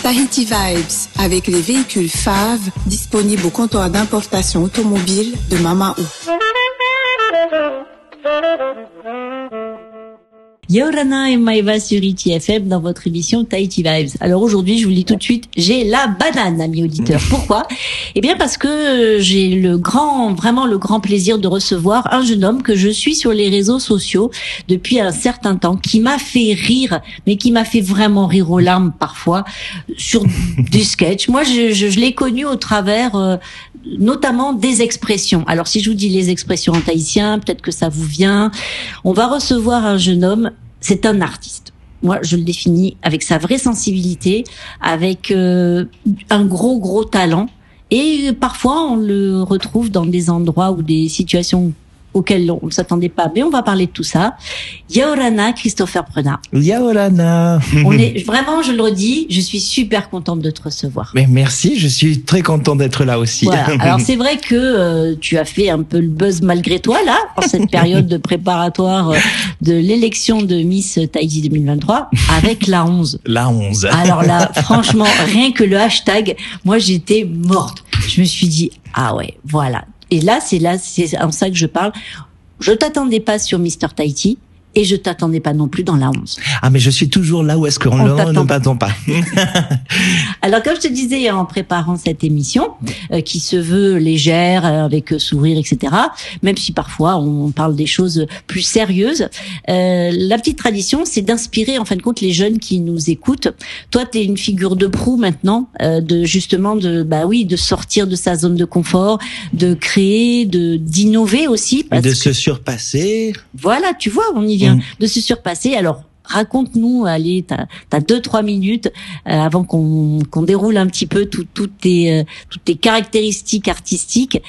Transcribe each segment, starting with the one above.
Tahiti Vibes, avec les véhicules Fave, disponibles au comptoir d'importation automobile de Mamaou. Yaorana et Maïva sur ITFM dans votre émission Tahiti Vibes. Alors aujourd'hui, je vous le dis tout de suite, j'ai la banane, amis auditeurs. Pourquoi? Eh bien parce que j'ai vraiment le grand plaisir de recevoir un jeune homme que je suis sur les réseaux sociaux depuis un certain temps, qui m'a fait rire, mais qui m'a fait vraiment rire aux larmes parfois, sur des sketchs. Moi, je l'ai connu au travers notamment des expressions. Alors si je vous dis les expressions en tahitien, peut-être que ça vous vient. On va recevoir un jeune homme, c'est un artiste. Moi, je le définis avec sa vraie sensibilité, avec un gros talent. Et parfois, on le retrouve dans des endroits ou des situations auxquelles on ne s'attendait pas. Mais on va parler de tout ça. Yaorana, Christopher Prenat. Yaorana. On est vraiment, je le redis, je suis super contente de te recevoir. Mais merci, je suis très content d'être là aussi. Voilà. Alors c'est vrai que tu as fait un peu le buzz malgré toi là, en cette période de préparatoire de l'élection de Miss Tahiti 2023 avec la 11. La 11. Alors là, franchement, rien que le hashtag, moi j'étais morte. Je me suis dit, ah ouais, voilà. Et là, c'est en ça que je parle. Je t'attendais pas sur Mister Tahiti. Et je t'attendais pas non plus dans la 11. Ah, mais je suis toujours là où est-ce qu'on ne m'attend pas. Alors, comme je te disais en préparant cette émission, qui se veut légère, avec sourire, etc., même si parfois on parle des choses plus sérieuses, la petite tradition, c'est d'inspirer, en fin de compte, les jeunes qui nous écoutent. Toi, t'es une figure de proue maintenant, de sortir de sa zone de confort, de créer, d'innover aussi. Se surpasser. Voilà, tu vois, on y vient. De se surpasser. Alors, raconte-nous, allez, t'as 2-3 minutes avant qu'on déroule un petit peu toutes tes caractéristiques artistiques.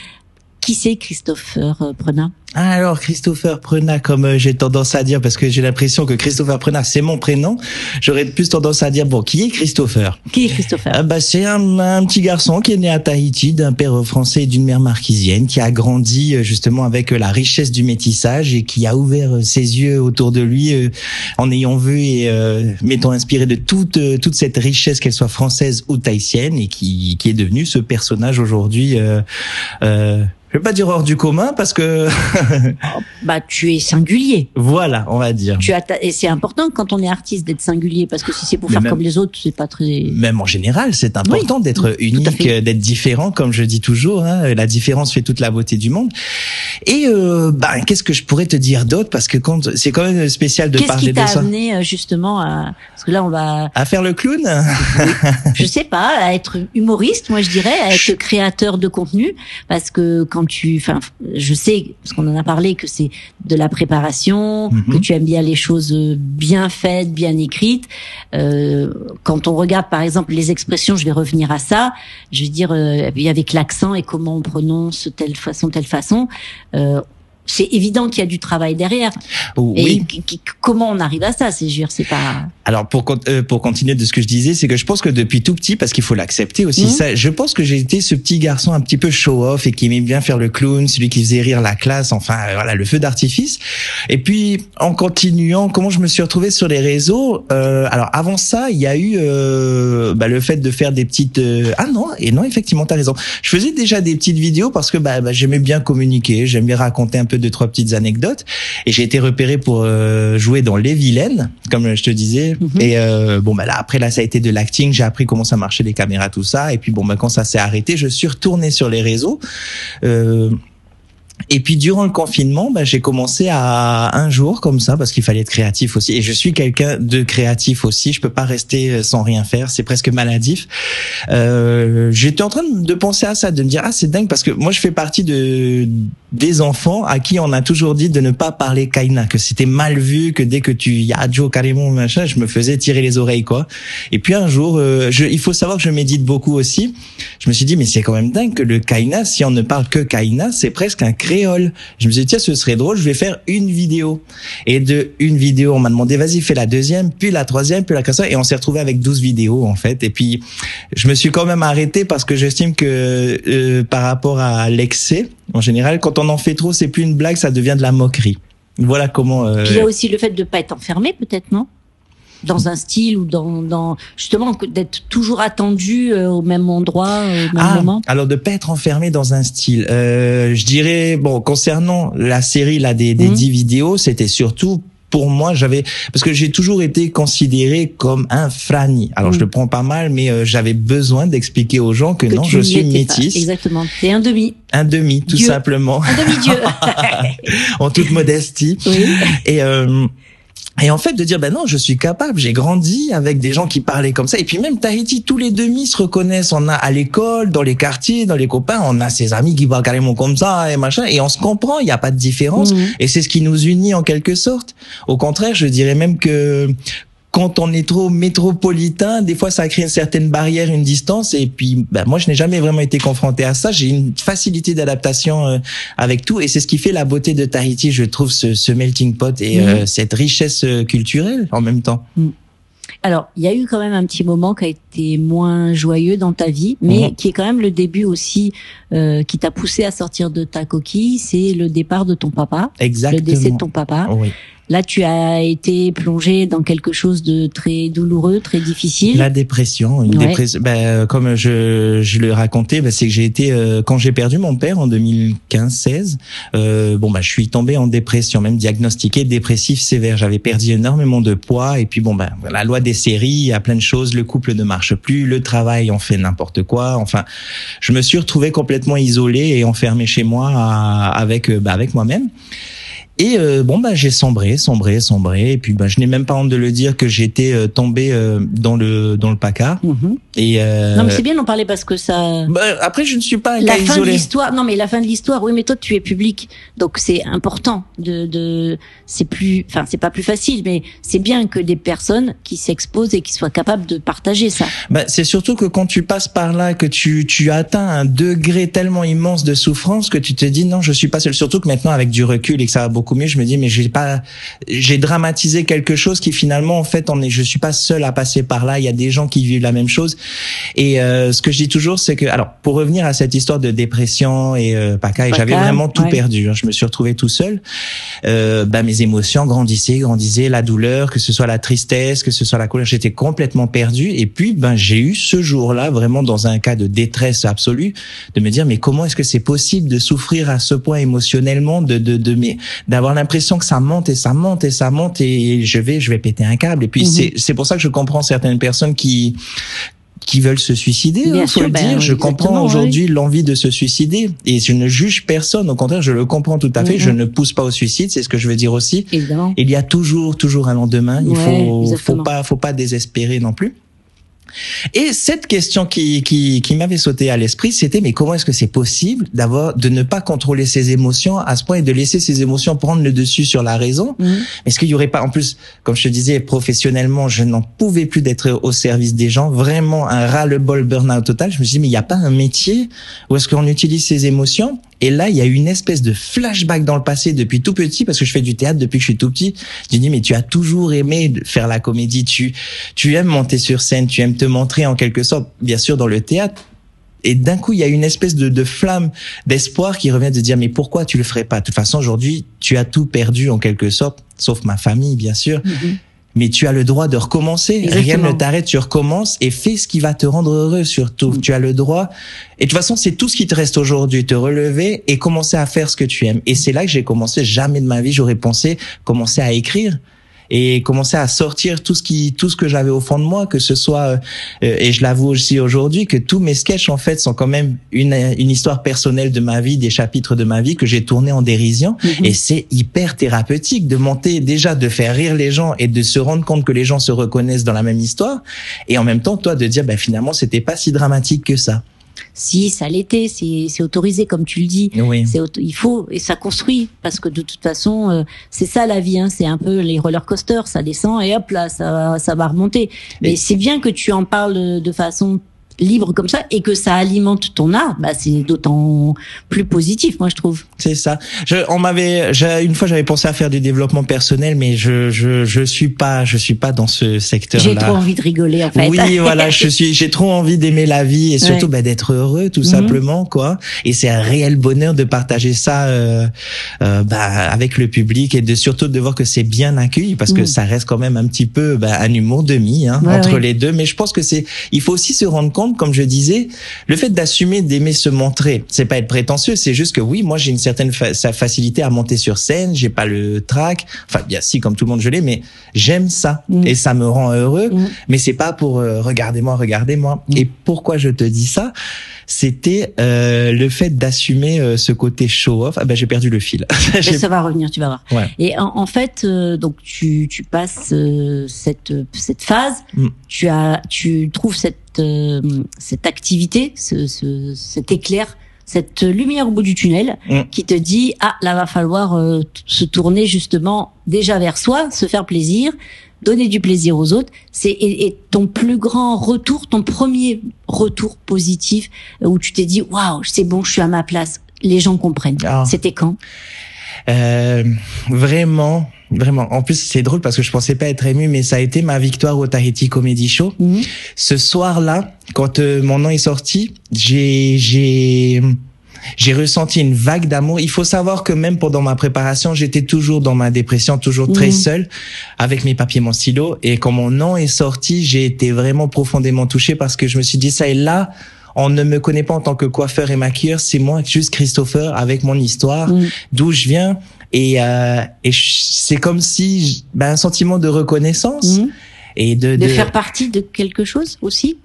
Qui c'est Christopher Prenat? Alors, Christopher Prenat, comme j'ai tendance à dire, parce que j'ai l'impression que Christopher Prenat, c'est mon prénom, j'aurais plus tendance à dire, bon, qui est Christopher? Qui est Christopher? C'est un petit garçon qui est né à Tahiti, d'un père français et d'une mère marquisienne, qui a grandi justement avec la richesse du métissage et qui a ouvert ses yeux autour de lui en ayant vu et m'étant inspiré de toute cette richesse, qu'elle soit française ou tahitienne, et qui est devenu ce personnage aujourd'hui, je vais pas dire hors du commun parce que tu es singulier. Voilà, on va dire. Et c'est important quand on est artiste d'être singulier, parce que si c'est pour faire comme les autres, c'est pas très. Même en général, c'est important d'être unique, d'être différent, comme je dis toujours. Hein, la différence fait toute la beauté du monde. Et qu'est-ce que je pourrais te dire d'autre, parce que c'est quand même spécial de parler de ça. Qu'est-ce qui t'a amené justement parce que là on va à faire le clown. Je sais pas, à être humoriste, moi je dirais, à être créateur de contenu, parce que je sais, parce qu'on en a parlé, que c'est de la préparation, que tu aimes bien les choses bien faites, bien écrites. Quand on regarde, par exemple, les expressions, je vais revenir à ça, je veux dire, avec l'accent et comment on prononce telle façon, c'est évident qu'il y a du travail derrière. Oui. Et comment on arrive à ça? C'est pas. Alors pour continuer de ce que je disais, c'est que je pense que depuis tout petit, parce qu'il faut l'accepter aussi, ça, je pense que j'ai été ce petit garçon un petit peu show-off et qui aimait bien faire le clown, celui qui faisait rire la classe, enfin voilà, le feu d'artifice. Et puis en continuant, comment je me suis retrouvé sur les réseaux, alors avant ça, il y a eu le fait de faire des petites non, effectivement, t'as raison. Je faisais déjà des petites vidéos parce que j'aimais bien communiquer, j'aimais bien raconter un peu 2-3 petites anecdotes, et j'ai été repéré pour jouer dans Les Vilaines, comme je te disais. Et là ça a été de l'acting, j'ai appris comment ça marchait les caméras, tout ça, et puis quand ça s'est arrêté, je suis retourné sur les réseaux. Et puis durant le confinement, j'ai commencé à un jour comme ça, parce qu'il fallait être créatif aussi. Et je suis quelqu'un de créatif aussi. Je peux pas rester sans rien faire. C'est presque maladif. J'étais en train de penser à ça, de me dire c'est dingue, parce que moi je fais partie des enfants à qui on a toujours dit de ne pas parler kaina, que c'était mal vu, que dès que tu yajo carrément machin, je me faisais tirer les oreilles quoi. Et puis un jour, il faut savoir que je médite beaucoup aussi. Je me suis dit mais c'est quand même dingue que le kaina, si on ne parle que kaina, c'est presque un créole. Je me suis dit tiens, ce serait drôle, je vais faire une vidéo. Et de une vidéo, on m'a demandé vas-y fais la deuxième, puis la troisième, puis la quatrième, et on s'est retrouvé avec 12 vidéos en fait. Et puis je me suis quand même arrêté parce que j'estime que par rapport à l'excès, en général, quand on en fait trop, c'est plus une blague, ça devient de la moquerie. Voilà comment. Puis il y a aussi le fait de pas être enfermé, peut-être, non? dans un style ou dans justement d'être toujours attendu au même endroit, au même moment? Alors de pas être enfermé dans un style. Je dirais, bon, concernant la série là des 10 vidéos, c'était surtout pour moi, parce que j'ai toujours été considéré comme un frani. Alors, je le prends pas mal, mais j'avais besoin d'expliquer aux gens que non, je suis métisse. Exactement. T'es un demi. Un demi, tout Dieu. simplement. Un demi-dieu. En toute modestie. Oui. Et en fait, de dire, ben non, je suis capable, j'ai grandi avec des gens qui parlaient comme ça. Et puis même Tahiti, tous les demi se reconnaissent. On a à l'école, dans les quartiers, dans les copains, on a ses amis qui parlent carrément comme ça et machin. Et on se comprend, il n'y a pas de différence. Et c'est ce qui nous unit en quelque sorte. Au contraire, je dirais même que quand on est trop métropolitain, des fois ça crée une certaine barrière, une distance. Et puis, moi, je n'ai jamais vraiment été confronté à ça. J'ai une facilité d'adaptation avec tout, et c'est ce qui fait la beauté de Tahiti, je trouve, ce melting pot et cette richesse culturelle en même temps. Alors, il y a eu quand même un petit moment qui a été moins joyeux dans ta vie, mais qui est quand même le début aussi qui t'a poussé à sortir de ta coquille. C'est le départ de ton papa. Exactement. Le décès de ton papa. Oui. Là, tu as été plongé dans quelque chose de très douloureux, très difficile. La dépression, dépression. Comme je le racontais, c'est que j'ai été quand j'ai perdu mon père en 2015-16. Je suis tombé en dépression, même diagnostiqué dépressif sévère. J'avais perdu énormément de poids, et puis la loi des séries, il y a plein de choses. Le couple ne marche plus, le travail, on fait n'importe quoi. Enfin, je me suis retrouvé complètement isolé et enfermé chez moi avec moi-même. Et j'ai sombré, et puis je n'ai même pas honte de le dire que j'étais tombé dans le placard. Et non, mais c'est bien d'en parler parce que ça. Après, je ne suis pas la fin isolé. de l'histoire. Non, mais la fin de l'histoire. Oui, mais toi, tu es public, donc c'est important. C'est pas plus facile, mais c'est bien que des personnes qui s'exposent et qui soient capables de partager ça. C'est surtout que quand tu passes par là, que tu atteins un degré tellement immense de souffrance que tu te dis non, je suis pas seul. Surtout que maintenant, avec du recul et que ça va beaucoup mieux, je me dis mais j'ai dramatisé quelque chose qui finalement en fait je suis pas seul à passer par là, il y a des gens qui vivent la même chose. Et ce que je dis toujours, c'est que alors pour revenir à cette histoire de dépression et j'avais vraiment tout perdu, je me suis retrouvé tout seul. Mes émotions grandissaient, la douleur, que ce soit la tristesse, que ce soit la colère, j'étais complètement perdu. Et puis j'ai eu ce jour-là vraiment dans un cas de détresse absolue de me dire mais comment est-ce que c'est possible de souffrir à ce point émotionnellement, d'avoir l'impression que ça monte et ça monte et ça monte et je vais péter un câble. Et puis c'est pour ça que je comprends certaines personnes qui veulent se suicider, faut le dire. Je comprends aujourd'hui l'envie de se suicider et je ne juge personne. Au contraire, je le comprends tout à fait. Je ne pousse pas au suicide, c'est ce que je veux dire aussi. Évidemment. Il y a toujours un lendemain. Il faut pas désespérer non plus. Et cette question qui m'avait sauté à l'esprit, c'était mais comment est-ce que c'est possible de ne pas contrôler ses émotions à ce point et de laisser ses émotions prendre le dessus sur la raison? Est-ce qu'il y aurait pas, en plus, comme je te disais, professionnellement, je n'en pouvais plus d'être au service des gens, vraiment un ras-le-bol burn-out total. Je me suis dit mais il n'y a pas un métier où est-ce qu'on utilise ses émotions? Et là, il y a eu une espèce de flashback dans le passé depuis tout petit, parce que je fais du théâtre depuis que je suis tout petit. Je dis, mais tu as toujours aimé faire la comédie, tu aimes monter sur scène, tu aimes te montrer en quelque sorte, bien sûr, dans le théâtre. Et d'un coup, il y a une espèce de flamme d'espoir qui revient de dire, mais pourquoi tu le ferais pas? De toute façon, aujourd'hui, tu as tout perdu en quelque sorte, sauf ma famille, bien sûr. Mais tu as le droit de recommencer. Exactement. Rien ne t'arrête, tu recommences et fais ce qui va te rendre heureux surtout. Tu as le droit. Et de toute façon, c'est tout ce qui te reste aujourd'hui, te relever et commencer à faire ce que tu aimes. Et c'est là que j'ai commencé. Jamais de ma vie, j'aurais pensé commencer à écrire et commencer à sortir tout ce que j'avais au fond de moi, que ce soit et je l'avoue aussi aujourd'hui que tous mes sketchs en fait sont quand même une histoire personnelle de ma vie, des chapitres de ma vie que j'ai tourné en dérision. Et c'est hyper thérapeutique de monter, déjà de faire rire les gens et de se rendre compte que les gens se reconnaissent dans la même histoire et en même temps toi de dire finalement c'était pas si dramatique que ça. Si, ça l'était, c'est autorisé, comme tu le dis. Oui. Il faut, et ça construit, parce que de toute façon, c'est ça la vie, c'est un peu les roller coasters, ça descend et hop là, ça va remonter. Mais c'est bien que tu en parles de façon libre comme ça et que ça alimente ton art, bah c'est d'autant plus positif, moi je trouve. C'est ça. Une fois j'avais pensé à faire du développement personnel, mais je suis pas dans ce secteur-là. J'ai trop envie de rigoler en fait. Oui, voilà, j'ai trop envie d'aimer la vie et surtout d'être heureux tout simplement quoi. Et c'est un réel bonheur de partager ça avec le public et surtout de voir que c'est bien accueilli parce que ça reste quand même un petit peu un humour demi entre les deux. Mais je pense que il faut aussi se rendre compte, comme je disais, le fait d'assumer, d'aimer se montrer, c'est pas être prétentieux, c'est juste que oui, moi j'ai une certaine facilité à monter sur scène, j'ai pas le trac, enfin bien si comme tout le monde je l'ai, mais j'aime ça et ça me rend heureux, mais c'est pas pour regardez-moi. Et pourquoi je te dis ça? C'était le fait d'assumer ce côté show-off. Ah ben j'ai perdu le fil. Ça va revenir, tu vas voir. Ouais. Et en fait, donc tu passes cette phase, tu trouves cette activité, cet éclair, cette lumière au bout du tunnel qui te dit là va falloir se tourner justement déjà vers soi, se faire plaisir. Donner du plaisir aux autres, et ton plus grand retour, ton premier retour positif où tu t'es dit waouh, c'est bon, je suis à ma place, les gens comprennent. C'était quand? Vraiment. En plus, c'est drôle parce que je pensais pas être ému, mais ça a été ma victoire au Tahiti Comedy Show. Ce soir-là, quand mon nom est sorti, j'ai ressenti une vague d'amour. Il faut savoir que même pendant ma préparation, j'étais toujours dans ma dépression, toujours très seul, avec mes papiers, mon stylo. Et quand mon nom est sorti, j'ai été vraiment profondément touché parce que je me suis dit, ça est là, on ne me connaît pas en tant que coiffeur et maquilleur, c'est moi, juste Christopher, avec mon histoire, d'où je viens. Et c'est comme si, un sentiment de reconnaissance. Et de faire partie de quelque chose aussi.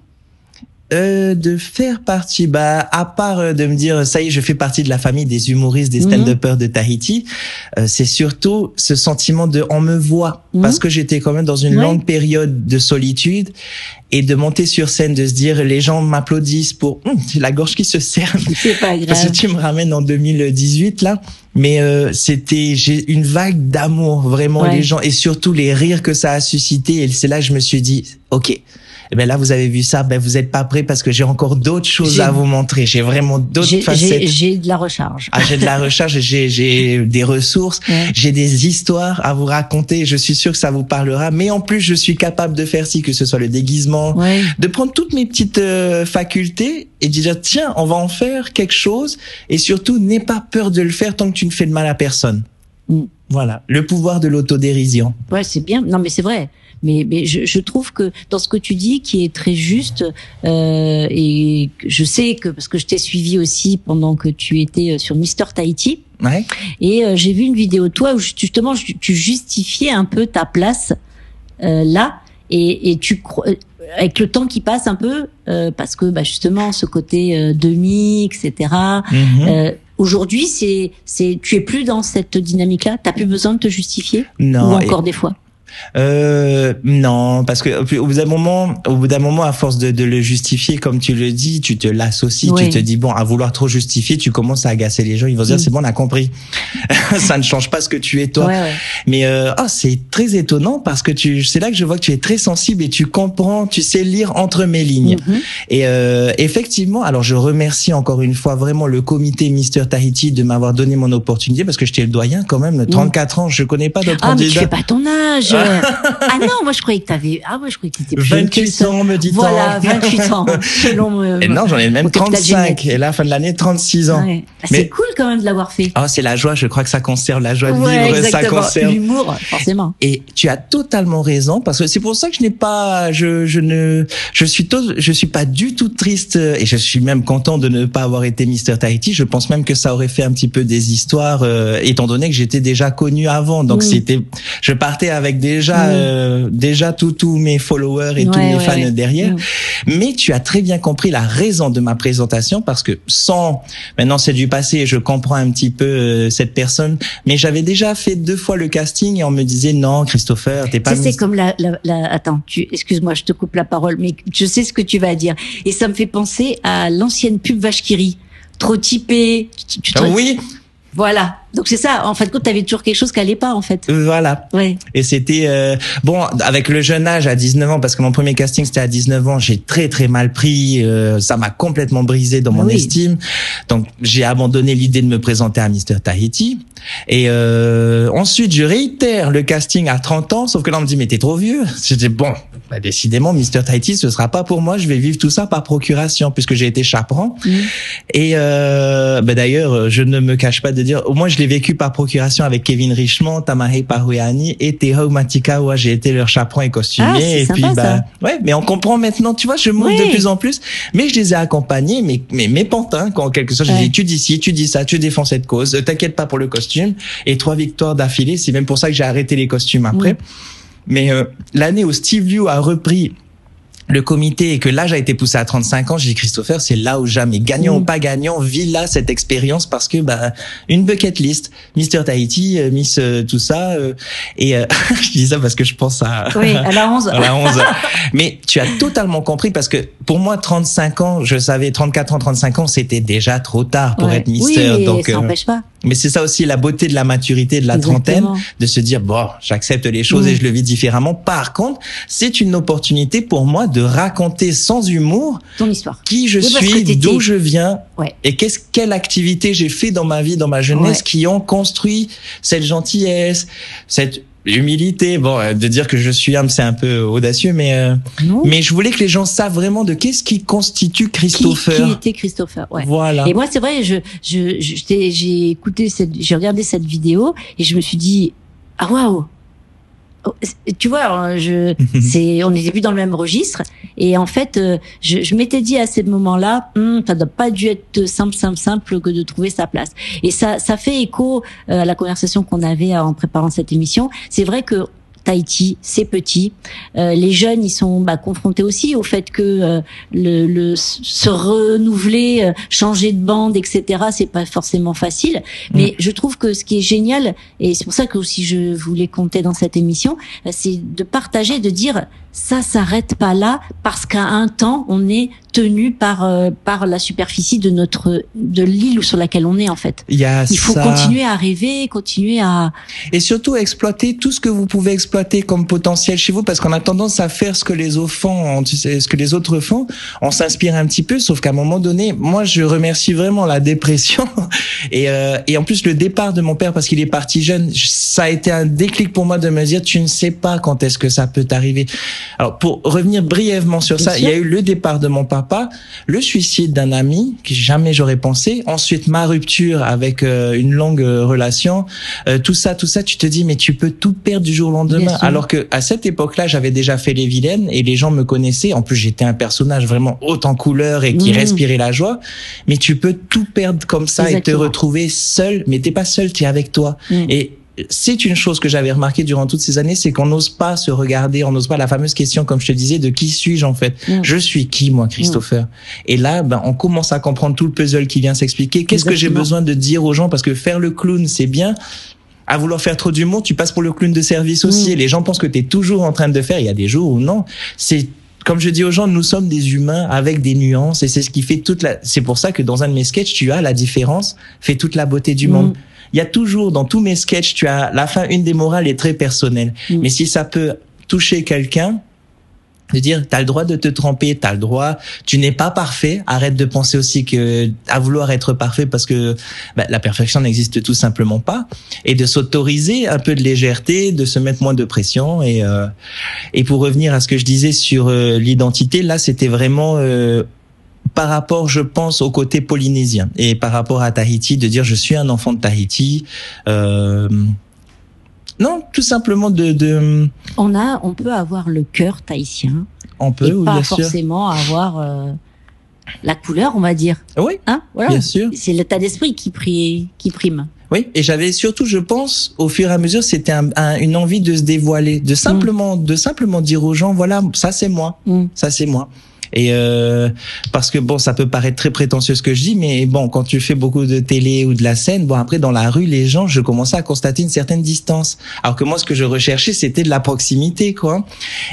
De faire partie, à part de me dire ça y est, je fais partie de la famille des humoristes, des stand-uppers de Tahiti, c'est surtout ce sentiment de on me voit parce que j'étais quand même dans une longue période de solitude et de monter sur scène, de se dire les gens m'applaudissent pour j'ai la gorge qui se serre. C'est pas grave. Parce que tu me ramènes en 2018 là, mais j'ai une vague d'amour vraiment les gens et surtout les rires que ça a suscité et c'est là que je me suis dit OK. Là, vous avez vu ça, vous êtes pas prêts parce que j'ai encore d'autres choses à vous montrer. J'ai vraiment d'autres facettes. J'ai de la recharge. J'ai de la recharge, j'ai des ressources, j'ai des histoires à vous raconter. Je suis sûr que ça vous parlera. Mais en plus, je suis capable de faire que ce soit le déguisement, de prendre toutes mes petites facultés et de dire, tiens, on va en faire quelque chose. Et surtout, n'aie pas peur de le faire tant que tu ne fais de mal à personne. Voilà. Le pouvoir de l'autodérision. Ouais, c'est bien. Non, mais c'est vrai. Mais je trouve que dans ce que tu dis, qui est très juste, et je sais que parce que je t'ai suivi aussi pendant que tu étais sur Mister Tahiti, et j'ai vu une vidéo de toi où justement tu justifiais un peu ta place là, et tu avec le temps qui passe un peu, parce que justement ce côté demi, etc. Aujourd'hui, tu es plus dans cette dynamique-là. T'as plus besoin de te justifier, non, ou encore des fois. Non, parce que au bout d'un moment, à force de le justifier, comme tu le dis, tu te l'associes, tu te dis à vouloir trop justifier, tu commences à agacer les gens. Ils vont se dire c'est bon, on a compris. Ça ne change pas ce que tu es toi. Mais c'est très étonnant parce que c'est là que je vois que tu es très sensible et tu comprends, tu sais lire entre mes lignes. Et effectivement, alors je remercie encore une fois vraiment le comité Mister Tahiti de m'avoir donné mon opportunité parce que j'étais le doyen quand même, 34 ans, je connais pas d'autres candidats. Mais tu fais pas ton âge. Non, moi je croyais que t'avais. Moi je croyais que t'étais plus 28 ans, me dit-on. Voilà, 28 ans. Selon. Et non, j'en ai même 35. Et là, fin de l'année, 36 ans. Mais c'est cool quand même de l'avoir fait. C'est la joie. Je crois que ça conserve la joie de vivre. Exactement. Ça conserve l'humour, forcément. Et tu as totalement raison parce que c'est pour ça que je suis pas du tout triste et je suis même content de ne pas avoir été Mister Tahiti. Je pense même que ça aurait fait un petit peu des histoires, étant donné que j'étais déjà connu avant. Donc je partais avec déjà tous mes followers et tous mes fans derrière. Mais tu as très bien compris la raison de ma présentation parce que maintenant c'est du passé et je comprends un petit peu cette personne, mais j'avais déjà fait 2 fois le casting et on me disait non, Christopher, t'es pas. C'est comme attends, excuse-moi, je te coupe la parole, mais je sais ce que tu vas dire et ça me fait penser à l'ancienne pub Vache qui rit, trop typé. Oui. Voilà. Donc c'est ça. En fin de compte, t'avais toujours quelque chose qui allait pas, en fait. Voilà. Ouais. Et c'était bon, avec le jeune âge à 19 ans, parce que mon premier casting c'était à 19 ans, j'ai très très mal pris, ça m'a complètement brisé dans mon estime. Donc j'ai abandonné l'idée de me présenter à Mister Tahiti. Et ensuite je réitère le casting à 30 ans, sauf que là on me dit mais t'es trop vieux. J'étais bon, bah, décidément Mister Tahiti ce sera pas pour moi, je vais vivre tout ça par procuration puisque j'ai été chaperon. Et bah, d'ailleurs je ne me cache pas de dire, au moins je l'ai vécu par procuration avec Kevin Richemont, Tamahei Paruyani et Teho Matikawa. J'ai été leur chaperon et costumier. Et sympa, puis bah ça. ouais, mais on comprend maintenant, tu vois, je monte de plus en plus. Mais je les ai accompagnés, mais mes pantins, en quelque sorte, j'ai dit tu dis ci, tu dis ça, tu défends cette cause, t'inquiète pas pour le costume. Et 3 victoires d'affilée, c'est même pour ça que j'ai arrêté les costumes après. Mais l'année où Steve Liu a repris le comité et que l'âge a été poussé à 35 ans, j'ai dit Christopher, c'est là où jamais, gagnant ou pas gagnant, vis là cette expérience parce que bah une bucket list, Mister Tahiti, Miss tout ça et je dis ça parce que je pense à à la 11. à la 11. Mais tu as totalement compris parce que pour moi 35 ans, je savais 34 ans, 35 ans, c'était déjà trop tard pour être Mister. Oui, donc ça n'empêche pas. Mais c'est ça aussi la beauté de la maturité de la trentaine, de se dire bon, j'accepte les choses et je le vis différemment. Par contre, c'est une opportunité pour moi de raconter sans humour ton histoire, qui je suis, d'où je viens et quelle activité j'ai fait dans ma vie, dans ma jeunesse qui ont construit cette gentillesse, cette humilité. Bon, de dire que je suis humble, c'est un peu audacieux, mais je voulais que les gens savent vraiment de qu'est-ce qui constitue Christopher. Qui était Christopher, Voilà. Et moi, c'est vrai, j'ai écouté j'ai regardé cette vidéo et je me suis dit, ah waouh! Tu vois, on n'était plus dans le même registre. Et en fait, je m'étais dit à ces moments-là, ça doit pas dû être simple que de trouver sa place. Et ça fait écho à la conversation qu'on avait en préparant cette émission. C'est vrai que Tahiti, c'est petit. Les jeunes, ils sont confrontés aussi au fait que se renouveler, changer de bande, etc. C'est pas forcément facile. Mais je trouve que ce qui est génial, et c'est pour ça que aussi je voulais compter dans cette émission, c'est de partager, de dire ça s'arrête pas là parce qu'à un temps on est tenu par la superficie de l'île sur laquelle on est en fait. Il faut continuer à rêver, continuer à et surtout exploiter tout ce que vous pouvez exploiter comme potentiel chez vous parce qu'on a tendance à faire ce que les autres font, ce que les autres font, on s'inspire un petit peu sauf qu'à un moment donné, moi je remercie vraiment la dépression et en plus le départ de mon père parce qu'il est parti jeune, ça a été un déclic pour moi de me dire tu ne sais pas quand est-ce que ça peut t'arriver. Alors pour revenir brièvement sur ça, il y a eu le départ de mon papa, le suicide d'un ami que jamais j'aurais pensé, ensuite ma rupture avec une longue relation, tout ça tu te dis mais tu peux tout perdre du jour au lendemain alors que à cette époque-là, j'avais déjà fait les vilaines et les gens me connaissaient, en plus j'étais un personnage vraiment haut en couleur et qui respirait la joie, mais tu peux tout perdre comme ça et te retrouver seul, mais t'es pas seul, t'es avec toi. Et c'est une chose que j'avais remarqué durant toutes ces années, c'est qu'on n'ose pas se regarder, on n'ose pas la fameuse question, comme je te disais, de qui suis-je en fait. Je suis qui moi, Christopher? Et là, on commence à comprendre tout le puzzle qui vient s'expliquer. Qu'est-ce que j'ai besoin de dire aux gens? Parce que faire le clown, c'est bien. À vouloir faire trop d'humour, tu passes pour le clown de service aussi. Et les gens pensent que tu es toujours en train de faire. Il y a des jours où non. C'est comme je dis aux gens, nous sommes des humains avec des nuances et c'est ce qui fait c'est pour ça que dans un de mes sketchs, tu as la différence, fait toute la beauté du monde. Il y a toujours, dans tous mes sketchs, tu as la fin, une des morales est très personnelle. Mais si ça peut toucher quelqu'un, de dire, t'as le droit de te tromper, t'as le droit, tu n'es pas parfait, arrête de penser aussi à vouloir être parfait parce que la perfection n'existe tout simplement pas, et de s'autoriser un peu de légèreté, de se mettre moins de pression, et pour revenir à ce que je disais sur l'identité, là c'était vraiment par rapport, je pense, au côté polynésien et par rapport à Tahiti, de dire je suis un enfant de Tahiti. Non, tout simplement On peut avoir le cœur tahitien. On peut, et pas bien sûr. forcément avoir la couleur, on va dire. Oui, voilà. Bien sûr. C'est l'état d'esprit qui prime. Oui, et j'avais surtout, je pense, au fur et à mesure, c'était une envie de se dévoiler, de simplement dire aux gens, voilà, ça c'est moi, ça c'est moi. Et parce que bon, ça peut paraître très prétentieux ce que je dis, mais bon, quand tu fais beaucoup de télé ou de la scène, bon après dans la rue, les gens, je commençais à constater une certaine distance. Alors que moi, ce que je recherchais, c'était de la proximité, quoi.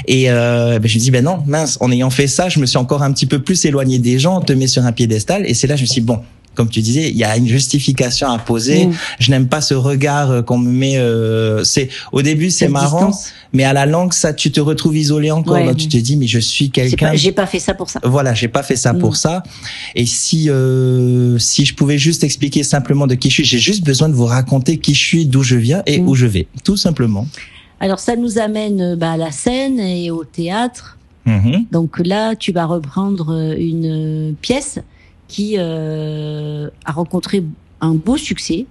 Et je me dis, non, mince, en ayant fait ça, je me suis encore un petit peu plus éloigné des gens, on te met sur un piédestal, et c'est là, je me suis dit, bon, comme tu disais, il y a une justification à poser. Je n'aime pas ce regard qu'on me met. C'est au début, c'est marrant, mais à la longue, ça, tu te retrouves isolé encore. Donc tu te dis, mais je suis quelqu'un. J'ai pas fait ça pour ça. Voilà, j'ai pas fait ça pour ça. Et si je pouvais juste expliquer simplement de qui je suis, j'ai juste besoin de vous raconter qui je suis, d'où je viens et où je vais, tout simplement. Alors ça nous amène à la scène et au théâtre. Donc là, tu vas reprendre une pièce qui a rencontré un beau succès,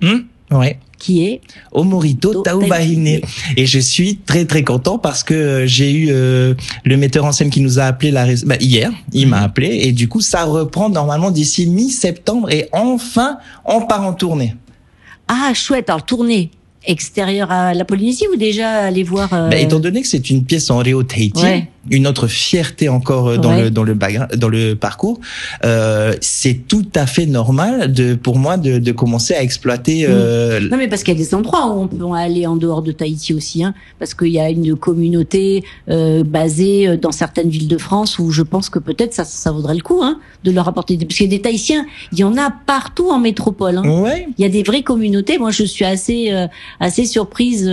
qui est O Morito Tau Wahine. Et je suis très très content parce que j'ai eu le metteur en scène qui nous a appelé hier, il m'a appelé et du coup ça reprend normalement d'ici mi-septembre et enfin on part en tournée. Ah chouette, alors tournée extérieur à la Polynésie ou déjà aller voir étant donné que c'est une pièce en Reo Tahiti, une autre fierté encore dans le parcours, c'est tout à fait normal pour moi de commencer à exploiter Non mais parce qu'il y a des endroits où on peut aller en dehors de Tahiti aussi, parce qu'il y a une communauté basée dans certaines villes de France où je pense que peut-être ça vaudrait le coup de leur apporter parce qu'il y a des Tahitiens, il y en a partout en métropole. Il y a des vraies communautés. Moi je suis assez surprise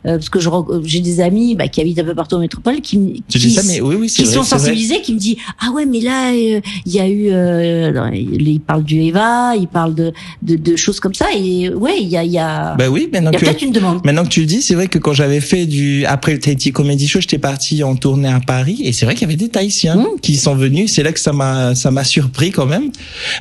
parce que j'ai des amis qui habitent un peu partout en métropole qui sont sensibilisés, qui me disent ah ouais mais là il y a eu ils parlent du Eva, ils parlent de choses comme ça et il y a peut-être une demande. Maintenant que tu le dis, c'est vrai que quand j'avais fait après le Tahiti Comedy Show, j'étais parti en tournée à Paris et c'est vrai qu'il y avait des Tahitiens qui sont venus, c'est là que ça m'a surpris quand même.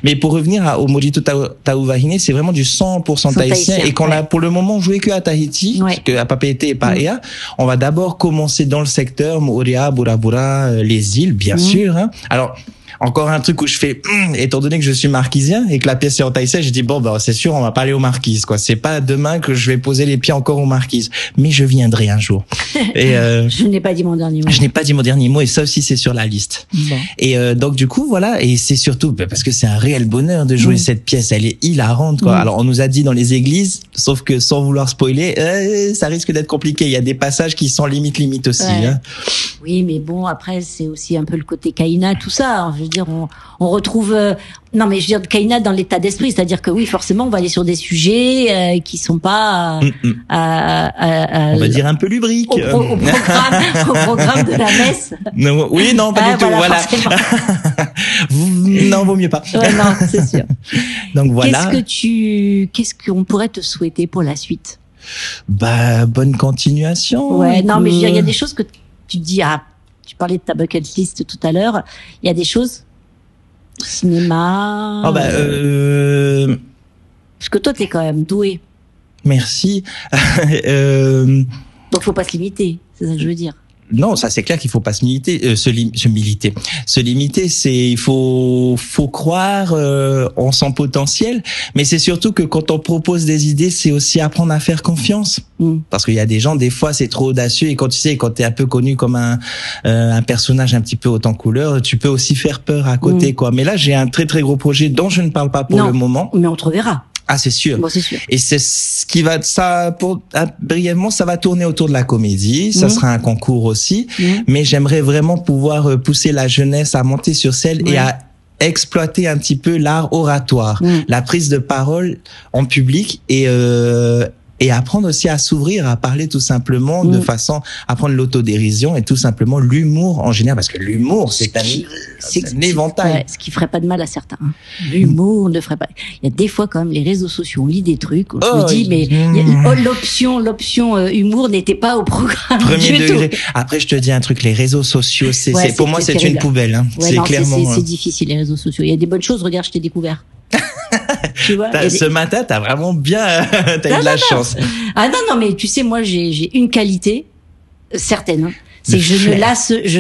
Mais pour revenir au Morito Tau Wahine, c'est vraiment du 100% tahitien et qu'on a pour le moment joué que à Tahiti, parce que à Papeete et Paea, on va d'abord commencer dans le secteur Moorea, Bora Bora, les îles, bien sûr. Alors, encore un truc où je fais, étant donné que je suis marquisien et que la pièce est en tahitien, j'ai dit c'est sûr, on va pas aller aux Marquises, quoi. C'est pas demain que je vais poser les pieds encore aux Marquises, mais je viendrai un jour. Et je n'ai pas dit mon dernier mot. Je n'ai pas dit mon dernier mot et ça aussi c'est sur la liste. Et donc du coup voilà, et c'est surtout parce que c'est un réel bonheur de jouer cette pièce, elle est hilarante, quoi. Alors on nous a dit dans les églises, sauf que sans vouloir spoiler, ça risque d'être compliqué. Il y a des passages qui sont limite aussi. Oui, mais bon après c'est aussi un peu le côté Kaina, tout ça. Je veux dire, on retrouve non mais je veux dire Kaina dans l'état d'esprit, c'est-à-dire que oui forcément on va aller sur des sujets qui sont pas on va dire un peu lubriques au programme de la messe. Non, pas du tout, voilà. Non, vaut mieux pas. Non, c'est sûr. Donc voilà. Qu'est-ce qu'on pourrait te souhaiter pour la suite? Bonne continuation. Non mais je veux dire il y a des choses que tu te dis tu parlais de ta bucket list tout à l'heure. Il y a des choses, cinéma. Parce que toi, t'es quand même doué. Merci. Donc, faut pas se limiter. C'est ça que je veux dire. Non, ça c'est clair qu'il faut pas se limiter, se limiter, c'est il faut croire en son potentiel, mais c'est surtout que quand on propose des idées, c'est aussi apprendre à faire confiance. Parce qu'il y a des gens, des fois c'est trop audacieux et quand t'es un peu connu comme un personnage un petit peu haut en couleur, tu peux aussi faire peur à côté, quoi. Mais là, j'ai un très très gros projet dont je ne parle pas pour le moment. Mais on te reverra. Ah, c'est sûr. C'est sûr. Et c'est ce qui va, brièvement, ça va tourner autour de la comédie. Ça sera un concours aussi. Mais j'aimerais vraiment pouvoir pousser la jeunesse à monter sur scène et à exploiter un petit peu l'art oratoire, la prise de parole en public et apprendre aussi à s'ouvrir, à parler tout simplement de façon à prendre l'autodérision et tout simplement l'humour en général, parce que l'humour c'est un éventail. Ce qui ferait pas de mal à certains. L'humour ne ferait pas. Il y a des fois quand même les réseaux sociaux, on lit des trucs, on se dit mais l'option humour n'était pas au programme. Premier degré. Tout. Après je te dis un truc, les réseaux sociaux, pour moi c'est une poubelle. C'est clairement. C'est difficile les réseaux sociaux. Il y a des bonnes choses. Regarde, je t'ai découvert. Tu vois, ce matin, t'as vraiment bien, eu de la chance. Ah non, mais tu sais, moi, j'ai une qualité certaine. C'est que je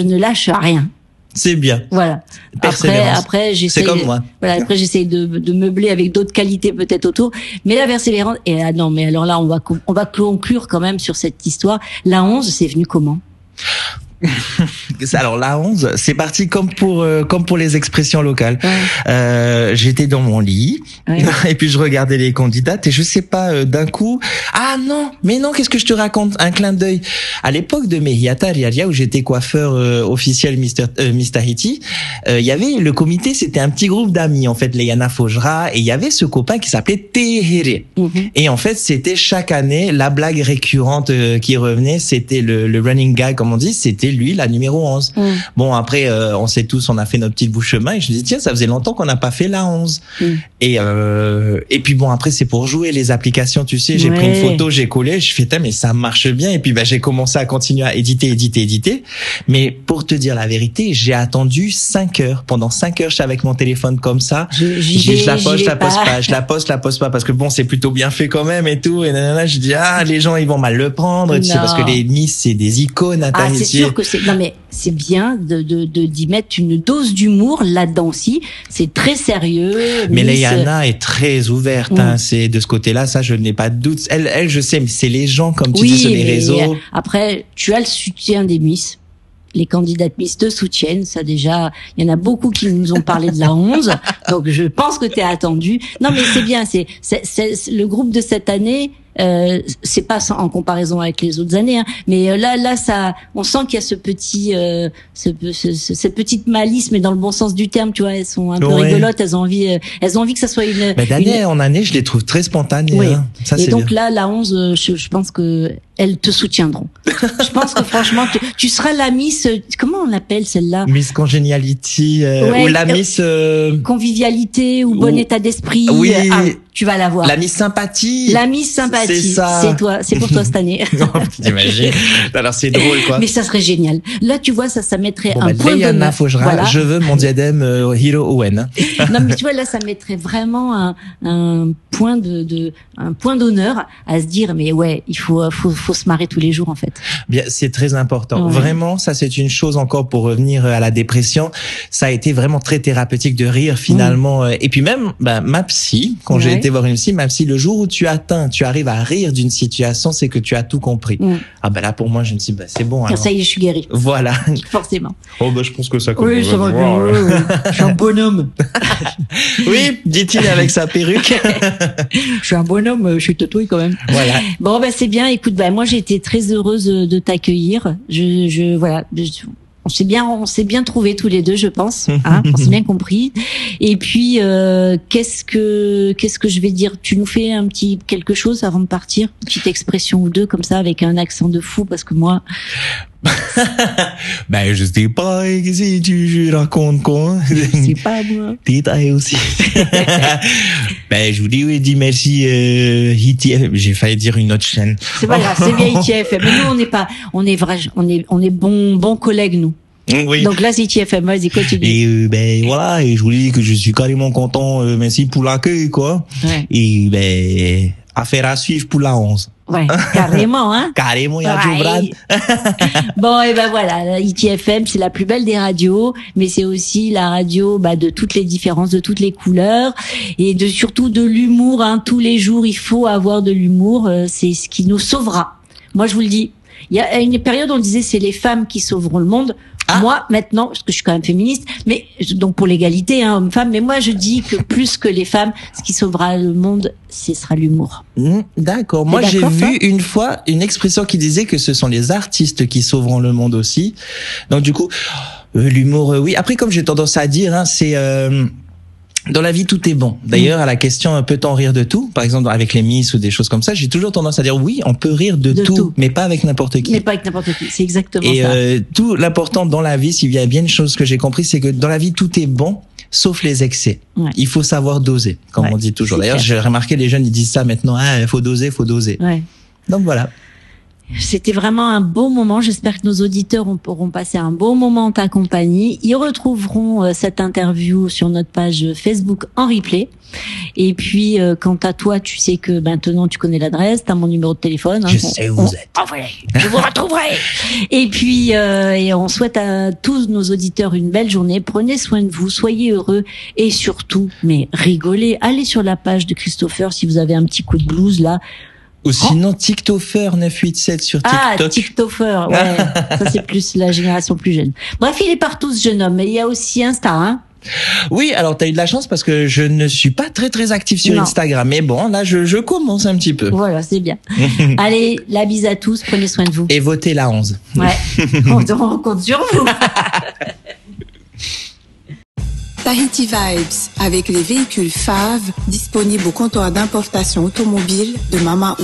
ne lâche rien. C'est bien. Voilà. Après, j'essaie. C'est comme moi. Voilà. Après, j'essaie de meubler avec d'autres qualités peut-être autour. Mais la persévérance. Et non, mais alors là, on va conclure quand même sur cette histoire. La 11, c'est venu comment? Alors la 11, c'est parti comme pour les expressions locales. Ouais. J'étais dans mon lit Ouais. et puis je regardais les candidates et je sais pas, d'un coup, ah non, mais non, qu'est-ce que je te raconte? Un clin d'œil. À l'époque de mes Hiata Riaria, où j'étais coiffeur officiel Miss Tahiti, il y avait le comité, c'était un petit groupe d'amis en fait, les Yana Fojra, et il y avait ce copain qui s'appelait Tehere. Et en fait, c'était chaque année la blague récurrente qui revenait, c'était le running gag comme on dit, c'était lui la numéro 11. Bon, après on sait tous, on a fait notre petite bout de chemin et je me dis tiens, ça faisait longtemps qu'on n'a pas fait la 11. Et puis bon, après c'est pour jouer les applications, tu sais, j'ai pris une photo, j'ai collé, je fais mais ça marche bien, et puis j'ai commencé à continuer à éditer. Mais pour te dire la vérité, j'ai attendu 5 heures. Pendant 5 heures, je suis avec mon téléphone comme ça. Je la poste pas parce que bon, c'est plutôt bien fait quand même et tout. Et nanana, je dis les gens ils vont mal le prendre, tu sais, parce que les Miss c'est des icônes à Tahiti. C'est sûr que non mais c'est bien d'y mettre une dose d'humour là-dedans aussi. C'est très sérieux. Mais Léana est très ouverte, c'est de ce côté-là, ça je n'ai pas de doute. Elle je sais, mais c'est les gens comme tu dis sur les réseaux. Après, tu as le soutien des Miss. Les candidates Miss te soutiennent, ça déjà, il y en a beaucoup qui nous ont parlé de la 11, donc je pense que t'es attendu. Non mais c'est bien, c'est le groupe de cette année, c'est pas en comparaison avec les autres années, hein, mais là ça, on sent qu'il y a ce petit, cette petite malice, mais dans le bon sens du terme, tu vois, elles sont un peu rigolotes, elles ont envie que ça soit une. Mais d'année en année, je les trouve très spontanées. Oui. Hein. Ça, et donc bien. là, la 11, je pense que elles te soutiendront. Je pense que franchement, tu seras la Miss, comment on l'appelle celle-là? Miss Congeniality, ou la Miss convivialité ou bon état d'esprit. Oui. Tu vas la voir. La Miss Sympathie. La Miss Sympathie. C'est ça. C'est toi, c'est pour toi cette année. Non, t'imagines. Alors c'est drôle quoi. Mais ça serait génial. Là, tu vois, ça mettrait un point d'honneur. d'honneur. Voilà. Je veux mon diadème Hiro Owen. Non, mais tu vois, là, ça mettrait vraiment un point d'honneur à se dire, mais ouais, il faut se marrer tous les jours, en fait. Bien, c'est très important. Vraiment, ça, c'est une chose encore pour revenir à la dépression. Ça a été vraiment très thérapeutique de rire, finalement. Et puis même, ma psy, quand j'ai été voir une psy, ma psy, le jour où tu arrives à rire d'une situation, c'est que tu as tout compris. Ah, là, pour moi, je me dis, c'est bon. Alors. Ça y est, je suis guérie. Voilà. Forcément. Oh, je pense que ça commence. Oui, ça va bien. Je suis un bonhomme. Oui, dit-il avec sa perruque. Je suis un bonhomme, je suis tatoué quand même. Voilà. Bon, c'est bien. Écoute, moi, j'ai été très heureuse de t'accueillir. Voilà. On s'est bien trouvés tous les deux, je pense. Hein, on s'est bien compris. Et puis, qu'est-ce que je vais dire? Tu nous fais un petit quelque chose avant de partir? Une petite expression ou deux comme ça avec un accent de fou, parce que moi. Je sais pas si tu racontes quoi. Je sais pas moi. Détail aussi. Je vous dis merci ITF. J'ai failli dire une autre chaîne. C'est pas grave, c'est bien ITF. Mais nous on est bons collègues nous. Oui. Donc là c'est ITFM, vas-y continue. Et voilà, et je vous dis que je suis carrément content, merci pour l'accueil quoi. Ouais. Et affaire à suivre pour la 11. Ouais, carrément, hein. Carrément, il y a du Brad. Bon, et voilà, ITFM, c'est la plus belle des radios, mais c'est aussi la radio, de toutes les différences, de toutes les couleurs, et surtout de l'humour, hein. Tous les jours, il faut avoir de l'humour, c'est ce qui nous sauvera. Moi, je vous le dis. Il y a une période où on disait c'est les femmes qui sauveront le monde. Moi, maintenant, parce que je suis quand même féministe, mais donc pour l'égalité, hein, homme-femme, mais moi je dis que plus que les femmes, ce qui sauvera le monde, ce sera l'humour. D'accord. Moi, j'ai vu une fois une expression qui disait que ce sont les artistes qui sauveront le monde aussi. Donc du coup, l'humour, oui. Après, comme j'ai tendance à dire, hein, c'est dans la vie, tout est bon. D'ailleurs, à la question, peut-on rire de tout? Par exemple, avec les Miss ou des choses comme ça, j'ai toujours tendance à dire oui, on peut rire de tout, mais pas avec n'importe qui. Mais pas avec n'importe qui, c'est exactement ça. Et tout l'important dans la vie, s'il y a bien une chose que j'ai compris, c'est que dans la vie, tout est bon, sauf les excès. Ouais. Il faut savoir doser, comme on dit toujours. D'ailleurs, j'ai remarqué les jeunes, ils disent ça maintenant, il faut doser. Ouais. Donc voilà. C'était vraiment un beau moment. J'espère que nos auditeurs pourront passer un beau moment en ta compagnie. Ils retrouveront cette interview sur notre page Facebook en replay. Et puis, quant à toi, tu sais que maintenant tu connais l'adresse, t'as mon numéro de téléphone. Hein, je sais où vous êtes. Voilà, je vous retrouverai. Et puis, et on souhaite à tous nos auditeurs une belle journée. Prenez soin de vous, soyez heureux et surtout, mais rigolez. Allez sur la page de Christopher si vous avez un petit coup de blues là. Ou sinon, TikToker 987 sur TikTok. Ah, TikToker, ouais. Ça, c'est plus la génération plus jeune. Bref, il est partout, ce jeune homme. Mais il y a aussi Insta, hein. Oui, alors t'as eu de la chance parce que je ne suis pas très actif sur Instagram. Mais bon, là, je commence un petit peu. Voilà, c'est bien. Allez, la bise à tous, prenez soin de vous. Et votez la 11. Ouais, on compte sur vous. Tahiti Vibes, avec les véhicules Fave, disponibles au comptoir d'importation automobile de Mamaou.